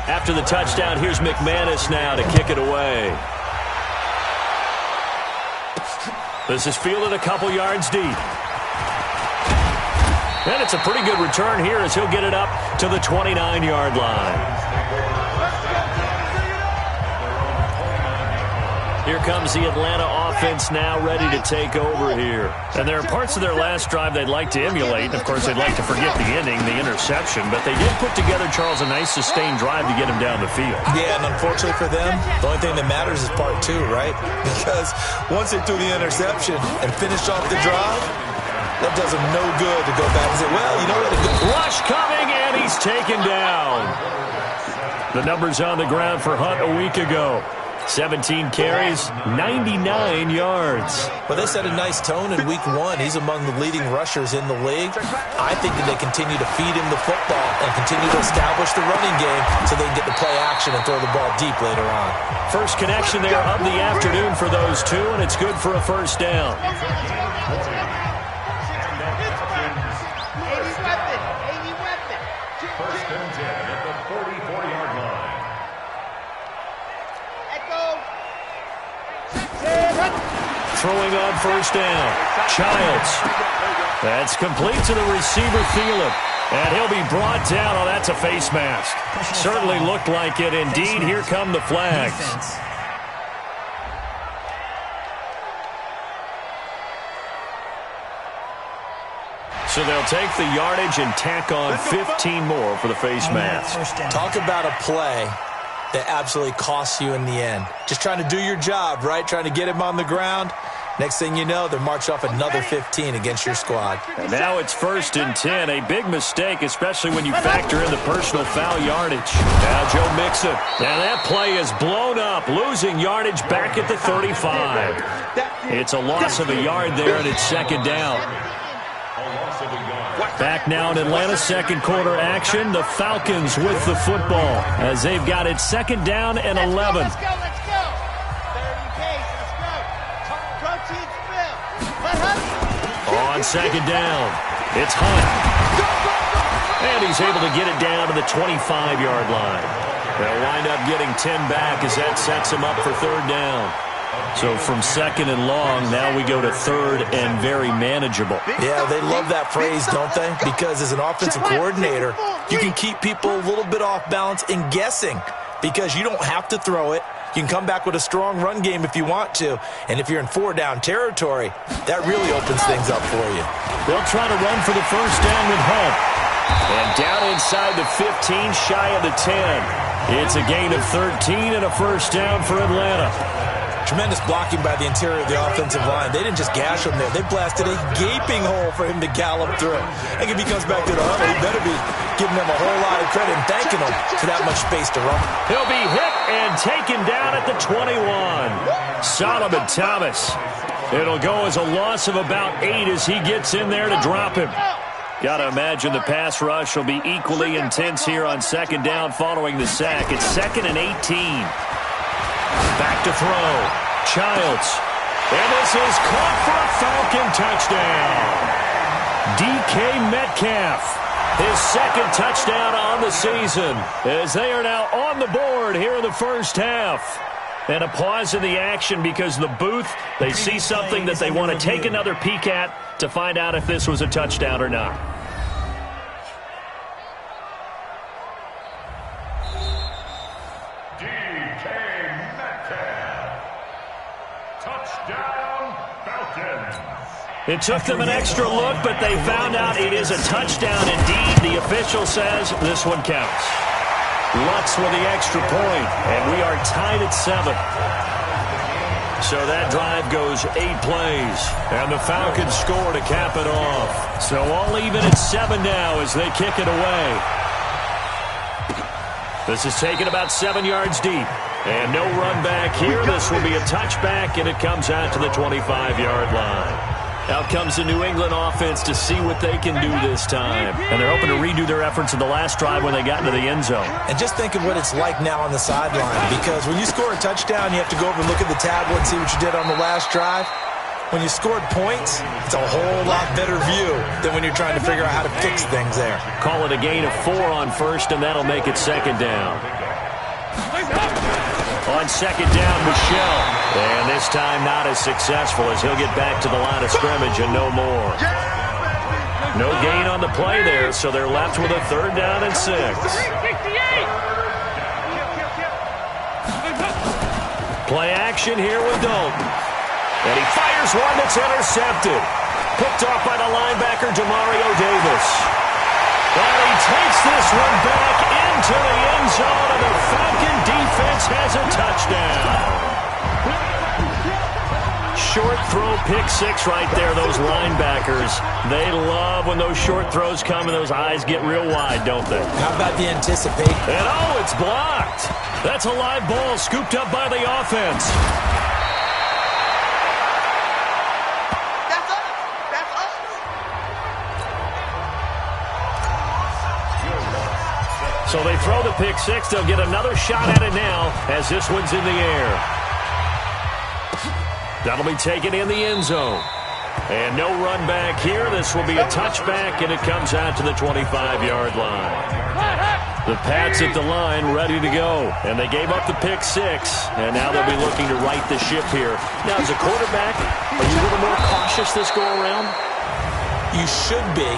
After the touchdown, here's McManus now to kick it away. This is fielded a couple yards deep. And it's a pretty good return here as he'll get it up to the 29-yard line. Here comes the Atlanta offense now ready to take over here. And there are parts of their last drive they'd like to emulate. Of course, they'd like to forget the ending, the interception. But they did put together, Charles, a nice sustained drive to get him down the field. Yeah, and unfortunately for them, the only thing that matters is part two, right? Because once they threw the interception and finished off the drive, that does them no good to go back and say, well, you know what? Rush coming, and he's taken down. The numbers on the ground for Hunt a week ago. 17 carries, 99 yards. Well, they set a nice tone in week one. He's among the leading rushers in the league. I think that they continue to feed him the football and continue to establish the running game so they can get the play action and throw the ball deep later on. First connection there of the afternoon for those two, and it's good for a first down. First and 10 at the 44-yard line. Throwing on first down. Childs. That's complete to the receiver, Thielen. And he'll be brought down. Oh, that's a face mask. Certainly looked like it. Indeed, here come the flags. So they'll take the yardage and tack on 15 more for the face mask. Talk about a play that absolutely costs you in the end. Just trying to do your job, right? Trying to get him on the ground. Next thing you know, they're marched off another 15 against your squad. And now it's first and 10. A big mistake, especially when you factor in the personal foul yardage. Now Joe Mixon. And that play is blown up, losing yardage back at the 35. It's a loss of a yard there, and it's second down. Back now in Atlanta's second quarter action. The Falcons with the football as they've got it second down and 11. Let's go. On second down, it's Hunt. And he's able to get it down to the 25-yard line. They'll wind up getting 10 back as that sets him up for third down. So from second and long, now we go to third and very manageable. Yeah, they love that phrase, don't they? Because as an offensive coordinator, you can keep people a little bit off balance and guessing because you don't have to throw it. You can come back with a strong run game if you want to. And if you're in four-down territory, that really opens things up for you. They'll try to run for the first down with Hunt. And down inside the 15, shy of the 10. It's a gain of 13 and a first down for Atlanta. Tremendous blocking by the interior of the offensive line. They didn't just gash him there. They blasted a gaping hole for him to gallop through. I think if he comes back to the huddle, he better be giving them a whole lot of credit and thanking them for that much space to run. He'll be hit and taken down at the 21. Solomon Thomas. It'll go as a loss of about 8 as he gets in there to drop him. Got to imagine the pass rush will be equally intense here on second down following the sack. It's second and 18. Back to throw. Childs. And this is caught for a Falcon touchdown. DK Metcalf. His second touchdown on the season as they are now on the board here in the first half. And a pause in the action because the booth, they see something that they want to take another peek at to find out if this was a touchdown or not. It took them an extra look, but they found out it is a touchdown indeed. The official says this one counts. Lutz with the extra point, and we are tied at 7. So that drive goes 8 plays, and the Falcons score to cap it off. So all even at 7 now as they kick it away. This is taken about 7 yards deep, and no run back here. This will be a touchback, and it comes out to the 25-yard line. Out comes the New England offense to see what they can do this time. And they're hoping to redo their efforts in the last drive when they got into the end zone. And just think of what it's like now on the sideline. Because when you score a touchdown, you have to go over and look at the tablet and see what you did on the last drive. When you scored points, it's a whole lot better view than when you're trying to figure out how to fix things there. Call it a gain of 4 on first, and that'll make it second down. On second down, Michelle. And this time not as successful as he'll get back to the line of scrimmage and no more. No gain on the play there, so they're left with a 3rd down and 6. Play action here with Dalton. And he fires one that's intercepted. Picked off by the linebacker, Demario Davis. And he takes this one back into the end zone, and the Falcon defense has a touchdown. Short throw, pick 6 right there, those linebackers. They love when those short throws come and those eyes get real wide, don't they? How about the anticipate? And oh, it's blocked. That's a live ball scooped up by the offense. So they throw the pick 6. They'll get another shot at it now as this one's in the air. That'll be taken in the end zone. And no run back here. This will be a touchback, and it comes out to the 25-yard line. The Pats at the line ready to go. And they gave up the pick 6, and now they'll be looking to right the ship here. Now, as a quarterback, are you a little more cautious this go-around? You should be,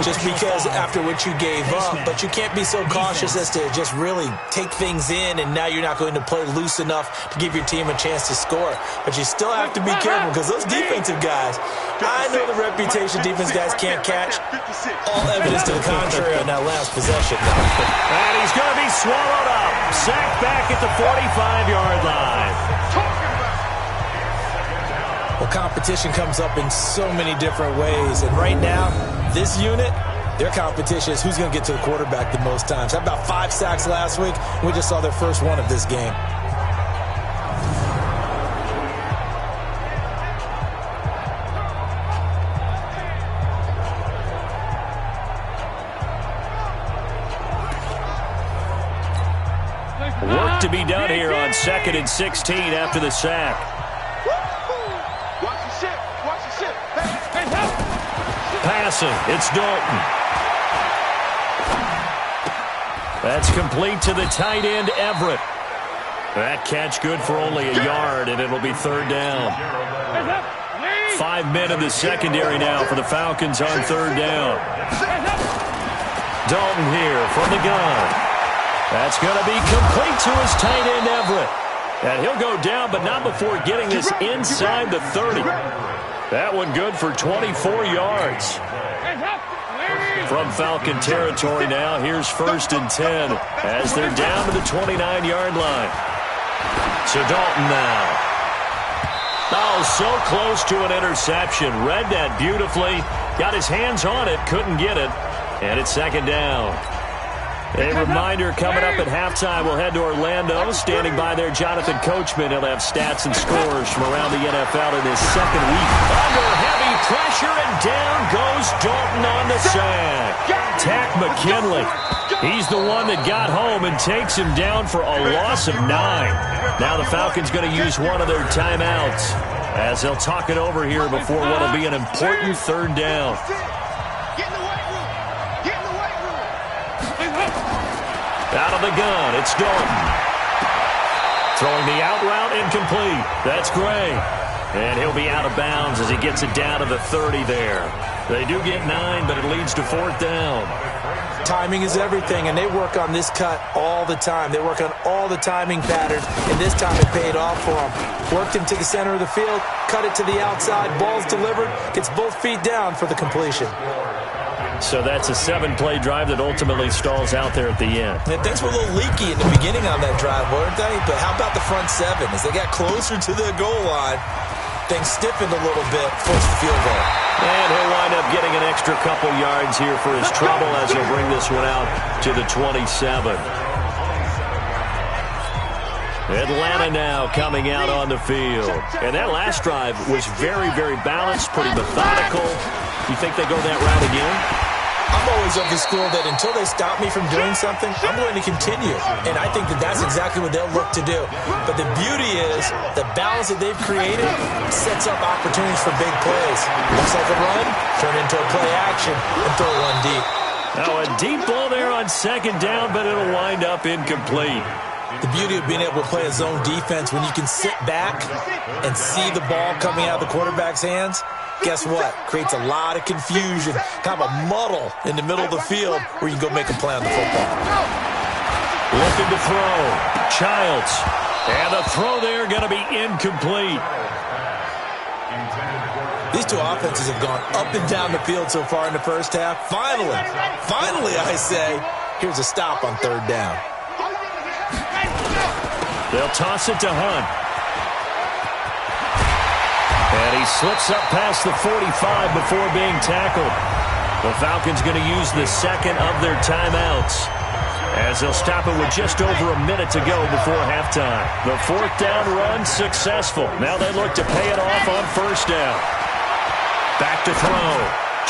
just because after what you gave up, but you can't be so cautious as to just really take things in, and now you're not going to play loose enough to give your team a chance to score. But you still have to be careful, because those defensive guys, I know the reputation defense guys can't catch. All evidence to the contrary on that last possession. And he's going to be swallowed up. Sacked back at the 45-yard line. Well, competition comes up in so many different ways. And right now, this unit, their competition is who's going to get to the quarterback the most times. How about 5 sacks last week? We just saw their first one of this game. Work to be done here on 2nd and 16 after the sack. Passing, it's Dalton. That's complete to the tight end, Everett. That catch good for only a yard, and it'll be 3rd down. 5 men in the secondary now for the Falcons on 3rd down. Dalton here from the gun. That's going to be complete to his tight end, Everett. And he'll go down, but not before getting this inside the 30. That one good for 24 yards. From Falcon territory now, here's 1st and 10 as they're down to the 29-yard line. So Dalton now. Oh, so close to an interception. Read that beautifully. Got his hands on it, couldn't get it. And it's 2nd down. A reminder coming up at halftime, we'll head to Orlando. Standing by there, Jonathan Coachman. He'll have stats and scores from around the NFL in his 2nd week. Under heavy pressure, and down goes Dalton on the sack. Tack McKinley. He's the one that got home and takes him down for a loss of 9. Now the Falcons going to use one of their timeouts as they'll talk it over here before what will be an important 3rd down. Out of the gun, it's Dalton. Throwing the out route, incomplete. That's Gray. And he'll be out of bounds as he gets it down to the 30 there. They do get 9, but it leads to 4th down. Timing is everything, and they work on this cut all the time. They work on all the timing patterns, and this time it paid off for them. Worked him to the center of the field, cut it to the outside, ball's delivered, gets both feet down for the completion. So that's a 7-play drive that ultimately stalls out there at the end. And things were a little leaky in the beginning on that drive, weren't they? But how about the front 7? As they got closer to the goal line, things stiffened a little bit, forced the field goal. And he'll wind up getting an extra couple yards here for his trouble as he'll bring this one out to the 27. Atlanta now coming out on the field. And that last drive was very, very balanced, pretty methodical. You think they go that route again? I'm always of the school that until they stop me from doing something, I'm going to continue. And I think that that's exactly what they'll look to do. But the beauty is the balance that they've created sets up opportunities for big plays. Looks like a run, turn into a play action, and throw one deep. Now a deep ball there on second down, but it'll wind up incomplete. The beauty of being able to play a zone defense when you can sit back and see the ball coming out of the quarterback's hands, guess what? Creates a lot of confusion, kind of a muddle in the middle of the field where you can go make a play on the football. Looking to throw. Childs. And the throw there going to be incomplete. These two offenses have gone up and down the field so far in the first half. Finally, I say, here's a stop on third down. They'll toss it to Hunt. And he slips up past the 45 before being tackled. The Falcons going to use the second of their timeouts, as they'll stop it with just over a minute to go before halftime. The fourth down run successful. Now they look to pay it off on first down. Back to throw.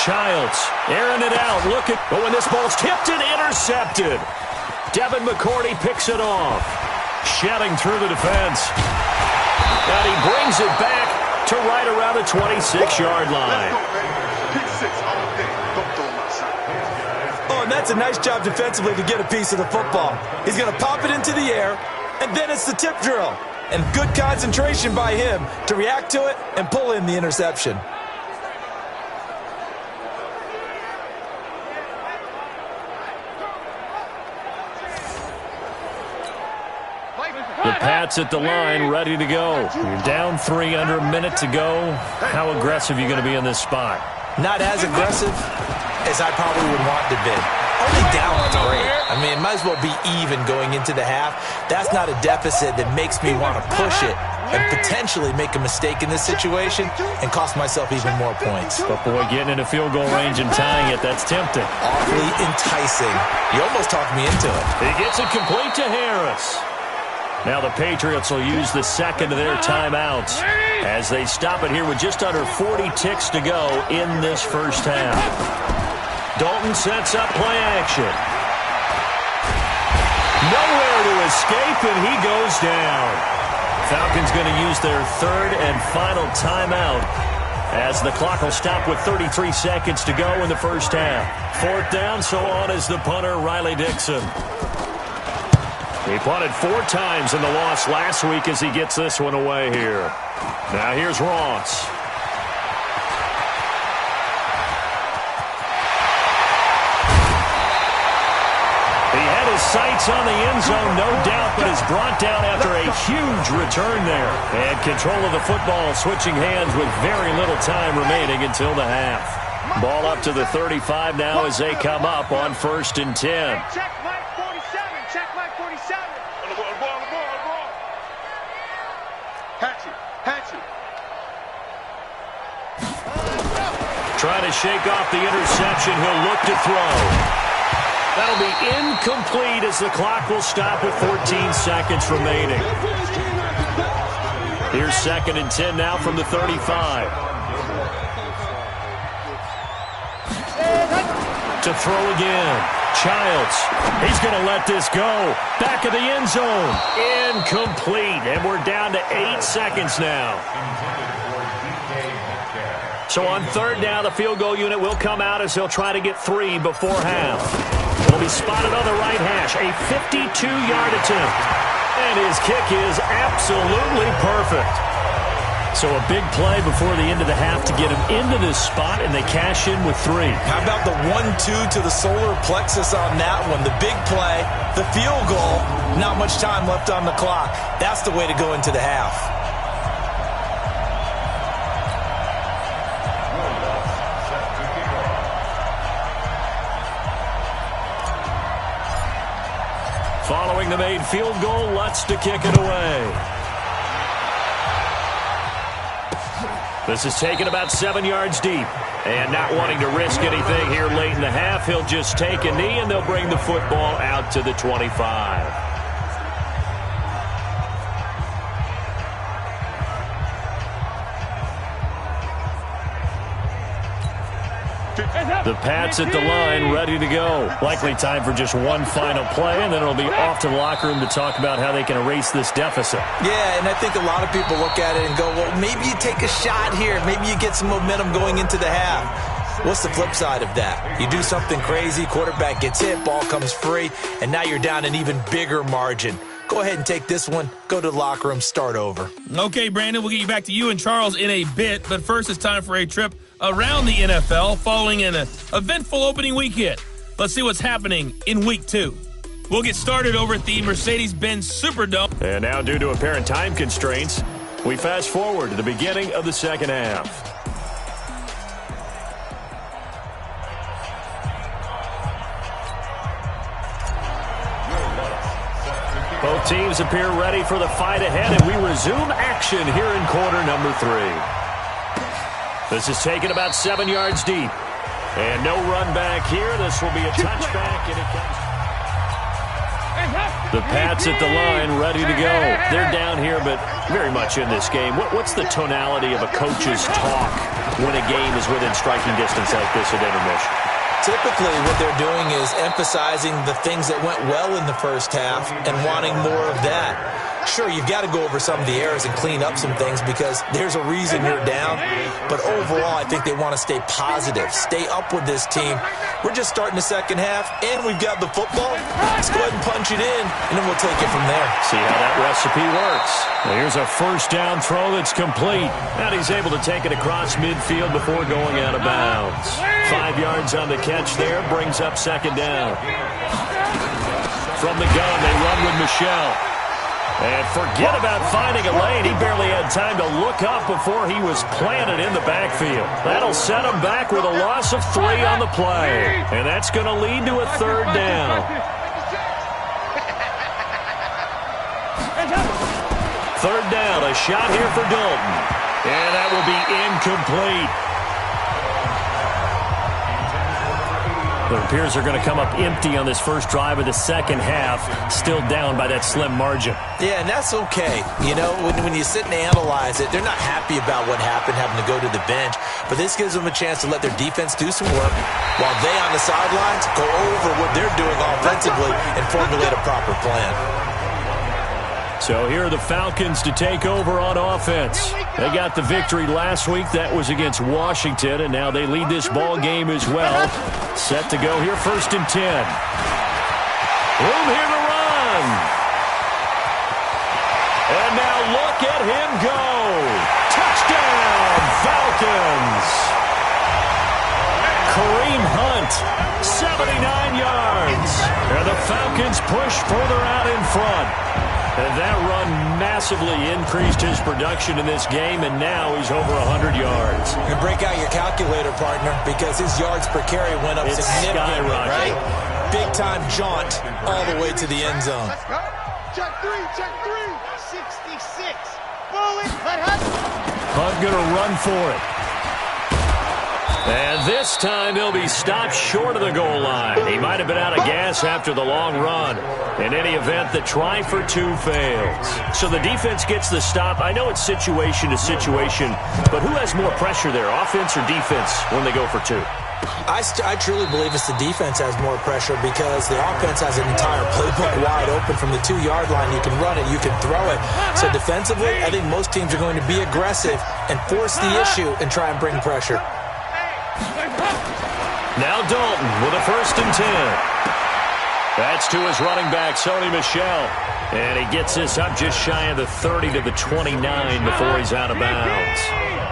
Childs airing it out. Oh, and this ball's tipped and intercepted. Devin McCourty picks it off. Shedding through the defense. And he brings it back to right around the 26-yard line. Oh, and that's a nice job defensively to get a piece of the football. He's going to pop it into the air, and then it's the tip drill. And good concentration by him to react to it and pull in the interception. The Pats at the line, ready to go. You're down 3 under a minute to go. How aggressive are you going to be in this spot? Not as aggressive as I probably would want to be. Only down 3. I mean, it might as well be even going into the half. That's not a deficit that makes me want to push it and potentially make a mistake in this situation and cost myself even more points. But, boy, getting into field goal range and tying it, that's tempting. Awfully enticing. You almost talked me into it. He gets it complete to Harris. Now the Patriots will use the second of their timeouts as they stop it here with just under 40 ticks to go in this first half. Dalton sets up play action. Nowhere to escape, and he goes down. Falcons going to use their third and final timeout as the clock will stop with 33 seconds to go in the first half. Fourth down, so on is the punter, Riley Dixon. He punted 4 times in the loss last week as he gets this one away here. Now here's Ross. He had his sights on the end zone, no doubt, but is brought down after a huge return there. And control of the football switching hands with very little time remaining until the half. Ball up to the 35 now as they come up on 1st and 10. Trying to shake off the interception. He'll look to throw. That'll be incomplete as the clock will stop with 14 seconds remaining. Here's 2nd and 10 now from the 35. To throw again. Childs. He's going to let this go. Back of the end zone. Incomplete. And we're down to 8 seconds now. So on third down, the field goal unit will come out as they'll try to get 3 before half. It'll be spotted on the right hash. A 52-yard attempt. And his kick is absolutely perfect. So a big play before the end of the half to get him into this spot, and they cash in with 3. How about the 1-2 to the solar plexus on that one? The big play, the field goal, not much time left on the clock. That's the way to go into the half. Following the made field goal, Lutz to kick it away. This is taken about 7 yards deep. And not wanting to risk anything here late in the half, he'll just take a knee, and they'll bring the football out to the 25. The Pats at the line, ready to go. Likely time for just one final play, and then it'll be off to the locker room to talk about how they can erase this deficit. Yeah, and I think a lot of people look at it and go, well, maybe you take a shot here. Maybe you get some momentum going into the half. What's the flip side of that? You do something crazy, quarterback gets hit, ball comes free, and now you're down an even bigger margin. Go ahead and take this one, go to the locker room, start over. Okay, Brandon, we'll get you back to you and Charles in a bit, but first it's time for a trip around the NFL following an eventful opening weekend. Let's see what's happening in Week 2. We'll get started over at the Mercedes-Benz Superdome. And now, due to apparent time constraints, we fast forward to the beginning of the second half. Both teams appear ready for the fight ahead, and we resume action here in quarter number 3. This is taken about 7 yards deep. And no run back here. This will be a touchback, and it comes. The Pats at the line, ready to go. They're down here, but very much in this game. What's the tonality of a coach's talk when a game is within striking distance like this at intermission? Typically, what they're doing is emphasizing the things that went well in the first half and wanting more of that. Sure, you've got to go over some of the errors and clean up some things because there's a reason you're down. But overall, I think they want to stay positive, stay up with this team. We're just starting the second half, and we've got the football. Let's go ahead and punch it in, and then we'll take it from there. See how that recipe works. Well, here's a first down throw that's complete. And he's able to take it across midfield before going out of bounds. 5 yards on the catch there, brings up second down. From the gun, they run with Michelle. And forget about finding a lane. He barely had time to look up before he was planted in the backfield. That'll set him back with a loss of 3 on the play. And that's going to lead to a third down. Third down, a shot here for Dalton. And that will be incomplete. It appears they're going to come up empty on this first drive of the second half, still down by that slim margin. Yeah, and that's okay. You know, when you sit and analyze it, they're not happy about what happened, having to go to the bench. But this gives them a chance to let their defense do some work while they on the sidelines go over what they're doing offensively and formulate a proper plan. So here are the Falcons to take over on offense. They got the victory last week. That was against Washington, and now they lead this ball game as well. Set to go here, 1st and 10. Room here to run. And now look at him go. Touchdown, Falcons. Kareem Hunt, 79 yards. And the Falcons push further out in front. And that run massively increased his production in this game, and now he's over 100 yards. You break out your calculator, partner, because his yards per carry went up significantly, right? Big-time jaunt all the way to the end zone. Check three, 66. Bullet, Hunt going to run for it. And this time they'll be stopped short of the goal line. He might have been out of gas after the long run. In any event, the try for 2 fails. So the defense gets the stop. I know it's situation to situation, but who has more pressure there, offense or defense, when they go for 2? I truly believe it's the defense has more pressure because the offense has an entire playbook wide open from the 2-yard line. You can run it, you can throw it. So defensively, I think most teams are going to be aggressive and force the issue and try and bring pressure. Now Dalton with a 1st and 10. That's to his running back, Sony Michel. And he gets this up just shy of the 30 to the 29 before he's out of bounds.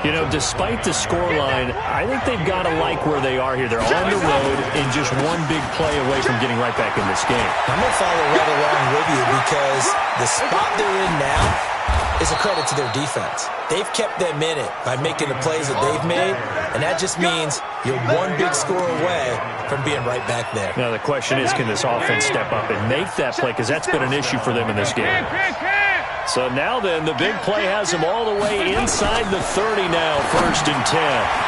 You know, despite the scoreline, I think they've got to like where they are here. They're on the road and just one big play away from getting right back in this game. I'm going to follow right along with you because the spot they're in now is a credit to their defense. They've kept them in it by making the plays that they've made, and that just means you're one big score away from being right back there. Now the question is, can this offense step up and make that play? Because that's been an issue for them in this game. So now then, the big play has them all the way inside the 30 now, 1st and 10.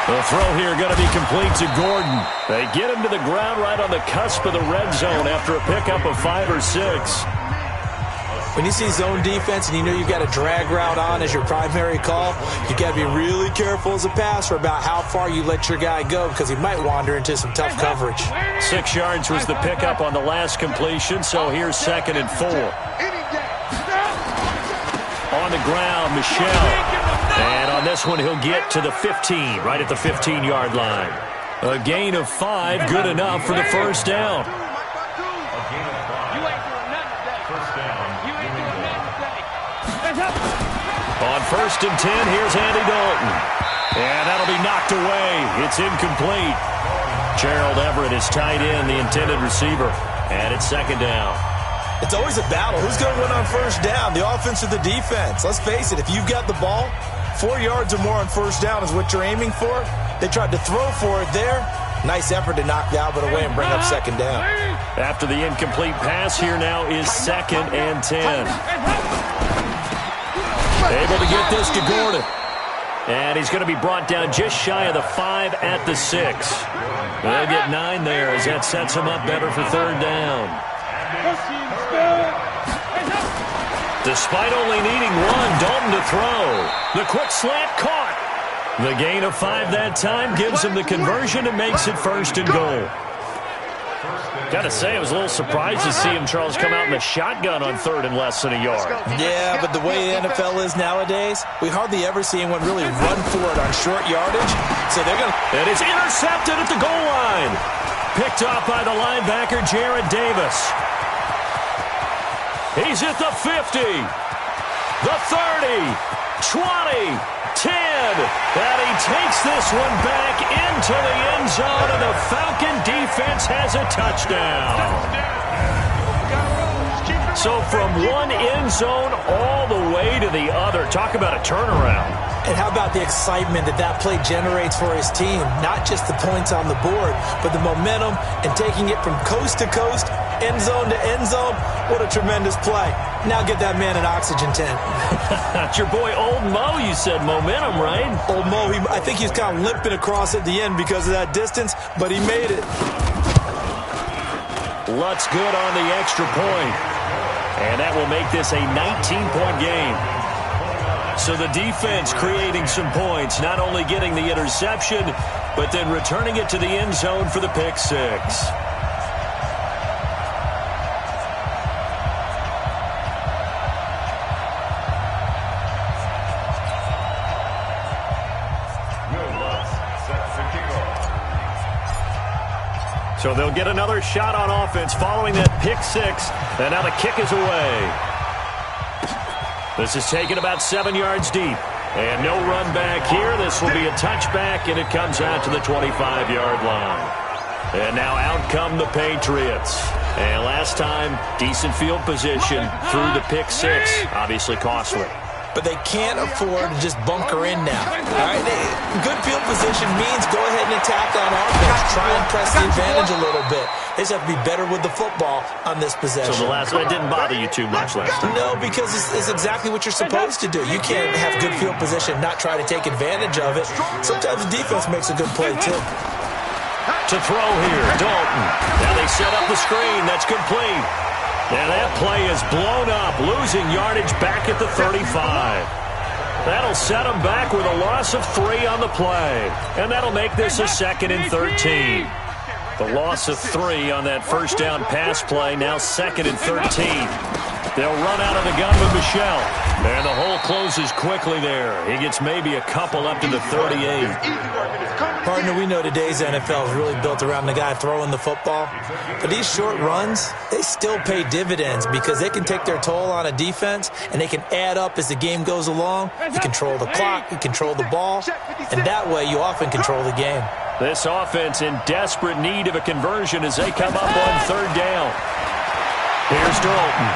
The throw here going to be complete to Gordon. They get him to the ground right on the cusp of the red zone after a pickup of 5 or 6. When you see zone defense and you know you've got a drag route on as your primary call, you got to be really careful as a passer about how far you let your guy go because he might wander into some tough coverage. 6 yards was the pickup on the last completion, so here's 2nd and 4. On the ground, Michel. And on this one, he'll get to the 15, right at the 15-yard line. A gain of 5, good enough for the first down. On 1st and 10, here's Andy Dalton. And that'll be knocked away. It's incomplete. Gerald Everett is tight end, the intended receiver. And it's 2nd down. It's always a battle. Who's going to win on 1st down, the offense or the defense? Let's face it, if you've got the ball, 4 yards or more on 1st down is what you're aiming for. They tried to throw for it there. Nice effort to knock Galvin away and bring up 2nd down. After the incomplete pass, here now is 2nd and 10. Able to get this to Gordon. And he's going to be brought down just shy of the 5 at the 6. They'll get 9 there as that sets him up better for 3rd down. Despite only needing 1, Dalton to throw. The quick slant caught. The gain of 5 that time gives him the conversion and makes it 1st and goal. Got to say, I was a little surprised to see him, Charles, come out in the shotgun on 3rd and less than a yard. Yeah, but the way the NFL is nowadays, we hardly ever see anyone really run for it on short yardage. So they're going to... And it's intercepted at the goal line. Picked off by the linebacker, Jared Davis. He's at the 50, the 30, 20, 10, and he takes this one back into the end zone, and the Falcon defense has a touchdown. So from one end zone all the way to the other. Talk about a turnaround. And how about the excitement that play generates for his team? Not just the points on the board, but the momentum and taking it from coast to coast, end zone to end zone. What a tremendous play. Now get that man an oxygen tent. That's your boy Old Mo, you said. Momentum, right? Old Mo, I think he's kind of limping across at the end because of that distance, but he made it. Lutz good on the extra point. And that will make this a 19-point game. So the defense creating some points, not only getting the interception, but then returning it to the end zone for the pick 6. So they'll get another shot on offense following that pick 6, and now the kick is away. This is taken about 7 yards deep. And no run back here. This will be a touchback, and it comes out to the 25-yard line. And now out come the Patriots. And last time, decent field position through the pick 6. Obviously costly. But they can't afford to just bunker in now. All right? Good field position means go ahead and attack on offense. Try and press the advantage a little bit. They just have to be better with the football on this possession. So the last one didn't bother you too much last time? No, because it's exactly what you're supposed to do. You can't have good field position and not try to take advantage of it. Sometimes the defense makes a good play, too. To throw here, Dalton. Now they set up the screen. That's complete. And that play is blown up, losing yardage back at the 35. That'll set them back with a loss of 3 on the play. And that'll make this a 2nd and 13. The loss of 3 on that first down pass play, now 2nd and 13. They'll run out of the gun with Michel. And the hole closes quickly there. He gets maybe a couple up to the 38. Partner, we know today's NFL is really built around the guy throwing the football. But these short runs, they still pay dividends because they can take their toll on a defense and they can add up as the game goes along. You control the clock, you control the ball, and that way you often control the game. This offense in desperate need of a conversion as they come up on 3rd down. Here's Dalton.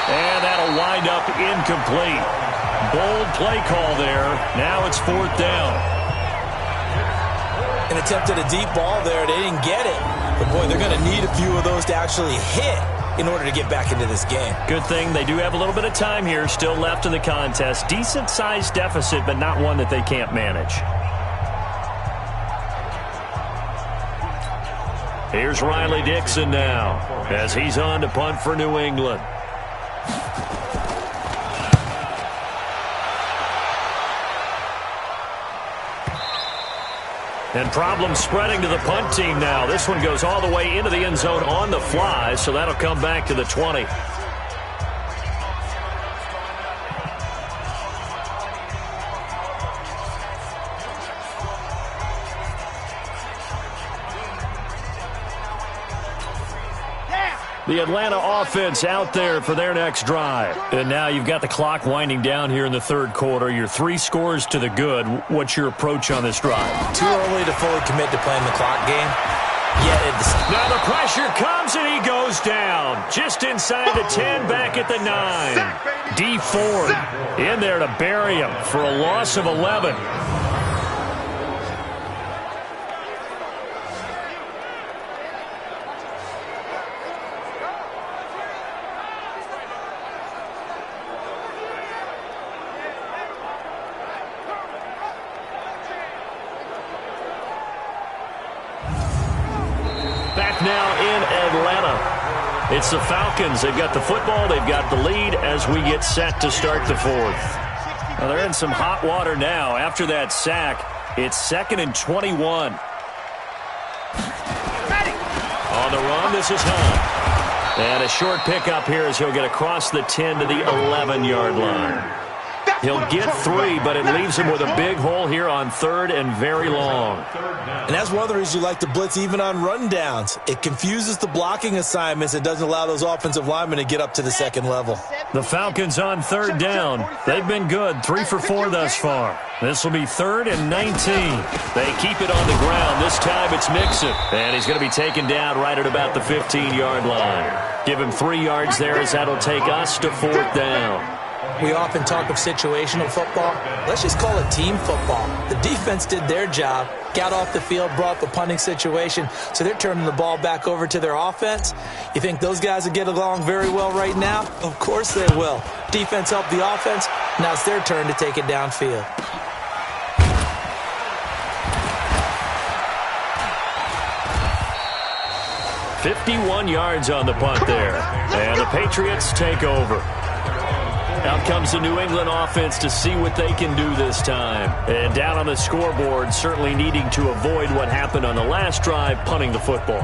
And that'll wind up incomplete. Bold play call there. Now it's 4th down. An attempt at a deep ball there. They didn't get it. But, boy, they're going to need a few of those to actually hit in order to get back into this game. Good thing they do have a little bit of time here still left in the contest. Decent-sized deficit, but not one that they can't manage. Here's Riley Dixon now as he's on to punt for New England. And problems spreading to the punt team now. This one goes all the way into the end zone on the fly, so that'll come back to the 20. The Atlanta offense out there for their next drive. And now you've got the clock winding down here in the third quarter. You're 3 scores to the good. What's your approach on this drive? Too early to fully commit to playing the clock game. Now the pressure comes and he goes down. Just inside the 10, back at the 9. D Ford in there to bury him for a loss of 11. Back now in Atlanta. It's the Falcons. They've got the football. They've got the lead as we get set to start the fourth. Well, they're in some hot water now. After that sack, it's 2nd and 21. On the run, this is Hunt. And a short pickup here as he'll get across the 10 to the 11-yard line. He'll get 3, but it leaves him with a big hole here on 3rd and very long. And that's one of the reasons you like to blitz even on rundowns. It confuses the blocking assignments. It doesn't allow those offensive linemen to get up to the second level. The Falcons on 3rd down. They've been good, 3 for 4 thus far. This will be 3rd and 19. They keep it on the ground. This time it's Mixon. And he's going to be taken down right at about the 15-yard line. Give him 3 yards there as that'll take us to 4th down. We often talk of situational football. Let's just call it team football. The defense did their job, got off the field, brought the punting situation, so they're turning the ball back over to their offense. You think those guys will get along very well right now? Of course they will. Defense helped the offense. Now it's their turn to take it downfield. "51 yards on the punt there. And the Patriots take over. Out comes the New England offense to see what they can do this time. And down on the scoreboard, certainly needing to avoid what happened on the last drive, punting the football.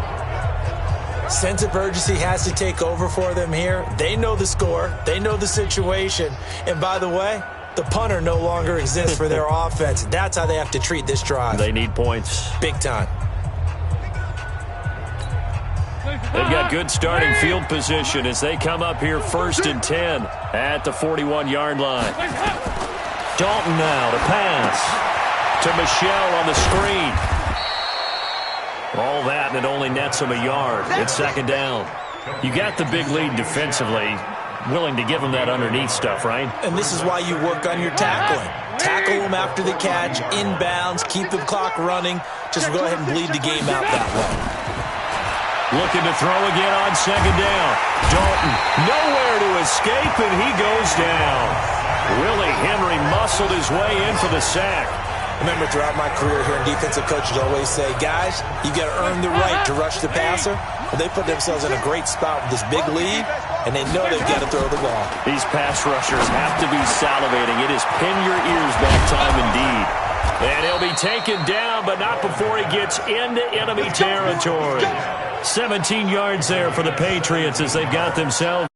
Sense of urgency has to take over for them here. They know the score. They know the situation. And by the way, the punter no longer exists for their offense. That's how they have to treat this drive. They need points. Big time. They've got good starting field position as they come up here 1st and 10 at the 41-yard line. Dalton now to pass to Michelle on the screen. All that, and it only nets him a yard. It's 2nd down. You got the big lead defensively. Willing to give him that underneath stuff, right? And this is why you work on your tackling. Tackle them after the catch, inbounds, keep the clock running. Just go ahead and bleed the game out that way. Looking to throw again on 2nd down. Dalton nowhere to escape, and he goes down. Willie Henry muscled his way in for the sack. Remember, throughout my career here in defensive coaches always say, guys, you got to earn the right to rush the passer. Well, they put themselves in a great spot with this big lead, and they know they've got to throw the ball. These pass rushers have to be salivating. It is pin your ears back time indeed. And he'll be taken down, but not before he gets into enemy territory. 17 yards there for the Patriots as they've got themselves